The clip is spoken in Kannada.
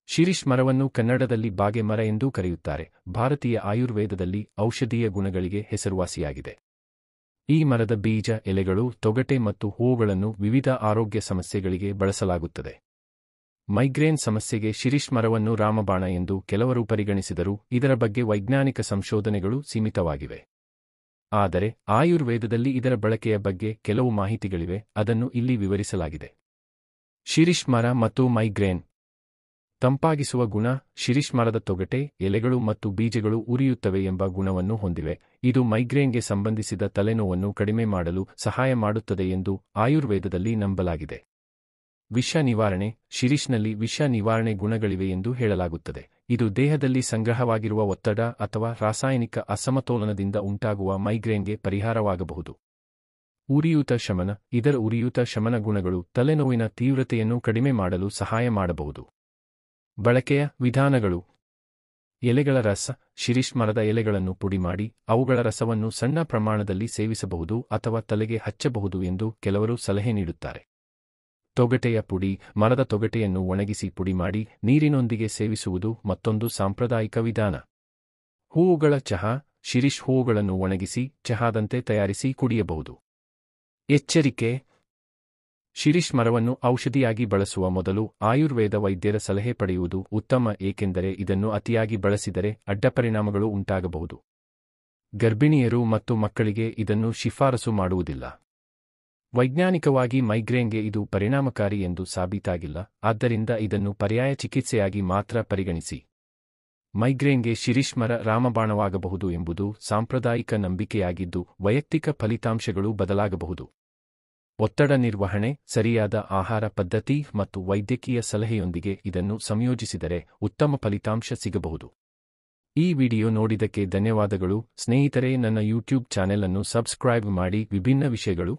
ಶಿರೀಷ್ ಮರವನ್ನು ಕನ್ನಡದಲ್ಲಿ ಬಾಗೆ ಮರ ಎಂದೂ ಕರೆಯುತ್ತಾರೆ. ಭಾರತೀಯ ಆಯುರ್ವೇದದಲ್ಲಿ ಔಷಧೀಯ ಗುಣಗಳಿಗೆ ಹೆಸರುವಾಸಿಯಾಗಿದೆ. ಈ ಮರದ ಬೀಜ, ಎಲೆಗಳು, ತೊಗಟೆ ಮತ್ತು ಹೂವುಗಳನ್ನು ವಿವಿಧ ಆರೋಗ್ಯ ಸಮಸ್ಯೆಗಳಿಗೆ ಬಳಸಲಾಗುತ್ತದೆ. ಮೈಗ್ರೇನ್ ಸಮಸ್ಯೆಗೆ ಶಿರೀಷ್ ಮರವನ್ನು ರಾಮಬಾಣ ಎಂದು ಕೆಲವರು ಪರಿಗಣಿಸಿದರೂ ಇದರ ಬಗ್ಗೆ ವೈಜ್ಞಾನಿಕ ಸಂಶೋಧನೆಗಳು ಸೀಮಿತವಾಗಿವೆ. ಆದರೆ ಆಯುರ್ವೇದದಲ್ಲಿ ಇದರ ಬಳಕೆಯ ಬಗ್ಗೆ ಕೆಲವು ಮಾಹಿತಿಗಳಿವೆ, ಅದನ್ನು ಇಲ್ಲಿ ವಿವರಿಸಲಾಗಿದೆ. ಶಿರೀಷ್ ಮರ ಮತ್ತು ಮೈಗ್ರೇನ್. ತಂಪಾಗಿಸುವ ಗುಣ. ಶಿರೀಷ್ ಮರದ ತೊಗಟೆ, ಎಲೆಗಳು ಮತ್ತು ಬೀಜಗಳು ಉರಿಯುತ್ತವೆ ಎಂಬ ಗುಣವನ್ನು ಹೊಂದಿವೆ. ಇದು ಮೈಗ್ರೇನ್ಗೆ ಸಂಬಂಧಿಸಿದ ತಲೆನೋವನ್ನು ಕಡಿಮೆ ಮಾಡಲು ಸಹಾಯ ಮಾಡುತ್ತದೆ ಎಂದು ಆಯುರ್ವೇದದಲ್ಲಿ ನಂಬಲಾಗಿದೆ. ವಿಷ ನಿವಾರಣೆ. ಶಿರೀಷ್ನಲ್ಲಿ ವಿಷ ನಿವಾರಣೆ ಗುಣಗಳಿವೆ ಎಂದು ಹೇಳಲಾಗುತ್ತದೆ. ಇದು ದೇಹದಲ್ಲಿ ಸಂಗ್ರಹವಾಗಿರುವ ಒತ್ತಡ ಅಥವಾ ರಾಸಾಯನಿಕ ಅಸಮತೋಲನದಿಂದ ಉಂಟಾಗುವ ಮೈಗ್ರೇನ್ಗೆ ಪರಿಹಾರವಾಗಬಹುದು. ಉರಿಯೂತ ಶಮನ. ಇದರ ಉರಿಯೂತ ಶಮನ ಗುಣಗಳು ತಲೆನೋವಿನ ತೀವ್ರತೆಯನ್ನು ಕಡಿಮೆ ಮಾಡಲು ಸಹಾಯ ಮಾಡಬಹುದು. ಬಳಕೆಯ ವಿಧಾನಗಳು. ಎಲೆಗಳ ರಸ. ಶಿರೀಷ್ ಮರದ ಎಲೆಗಳನ್ನು ಪುಡಿಮಾಡಿ ಅವುಗಳ ರಸವನ್ನು ಸಣ್ಣ ಪ್ರಮಾಣದಲ್ಲಿ ಸೇವಿಸಬಹುದು ಅಥವಾ ತಲೆಗೆ ಹಚ್ಚಬಹುದು ಎಂದು ಕೆಲವರು ಸಲಹೆ ನೀಡುತ್ತಾರೆ. ತೊಗಟೆಯ ಪುಡಿ. ಮರದ ತೊಗಟೆಯನ್ನು ಒಣಗಿಸಿ ಪುಡಿಮಾಡಿ ನೀರಿನೊಂದಿಗೆ ಸೇವಿಸುವುದು ಮತ್ತೊಂದು ಸಾಂಪ್ರದಾಯಿಕ ವಿಧಾನ. ಹೂವುಗಳ ಚಹಾ. ಶಿರೀಷ್ ಹೂವುಗಳನ್ನು ಒಣಗಿಸಿ ಚಹಾದಂತೆ ತಯಾರಿಸಿ ಕುಡಿಯಬಹುದು. ಎಚ್ಚರಿಕೆ. ಶಿರೀಷ್ ಮರವನ್ನು ಔಷಧಿಯಾಗಿ ಬಳಸುವ ಮೊದಲು ಆಯುರ್ವೇದ ವೈದ್ಯರ ಸಲಹೆ ಪಡೆಯುವುದು ಉತ್ತಮ, ಏಕೆಂದರೆ ಇದನ್ನು ಅತಿಯಾಗಿ ಬಳಸಿದರೆ ಅಡ್ಡಪರಿಣಾಮಗಳು ಉಂಟಾಗಬಹುದು. ಗರ್ಭಿಣಿಯರು ಮತ್ತು ಮಕ್ಕಳಿಗೆ ಇದನ್ನು ಶಿಫಾರಸು ಮಾಡುವುದಿಲ್ಲ. ವೈಜ್ಞಾನಿಕವಾಗಿ ಮೈಗ್ರೇನ್ಗೆ ಇದು ಪರಿಣಾಮಕಾರಿ ಎಂದು ಸಾಬೀತಾಗಿಲ್ಲ, ಆದ್ದರಿಂದ ಇದನ್ನು ಪರ್ಯಾಯ ಚಿಕಿತ್ಸೆಯಾಗಿ ಮಾತ್ರ ಪರಿಗಣಿಸಿ. ಮೈಗ್ರೇನ್ಗೆ ಶಿರೀಷ್ ಮರ ರಾಮಬಾಣವಾಗಬಹುದು ಎಂಬುದು ಸಾಂಪ್ರದಾಯಿಕ ನಂಬಿಕೆಯಾಗಿದ್ದು, ವೈಯಕ್ತಿಕ ಫಲಿತಾಂಶಗಳು ಬದಲಾಗಬಹುದು. ಒತ್ತಡ ನಿರ್ವಹಣೆ. ಸರಿಯಾದ ಆಹಾರ ಪದ್ಧತಿ ಮತ್ತು ವೈದ್ಯಕೀಯ ಸಲಹೆಯೊಂದಿಗೆ ಇದನ್ನು ಸಂಯೋಜಿಸಿದರೆ ಉತ್ತಮ ಫಲಿತಾಂಶ ಸಿಗಬಹುದು. ಈ ವಿಡಿಯೋ ನೋಡಿದ್ದಕ್ಕೆ ಧನ್ಯವಾದಗಳು ಸ್ನೇಹಿತರೆ. ನನ್ನ ಯೂಟ್ಯೂಬ್ ಚಾನೆಲ್ ಅನ್ನು ಸಬ್ಸ್ಕ್ರೈಬ್ ಮಾಡಿ. ವಿಭಿನ್ನ ವಿಷಯಗಳು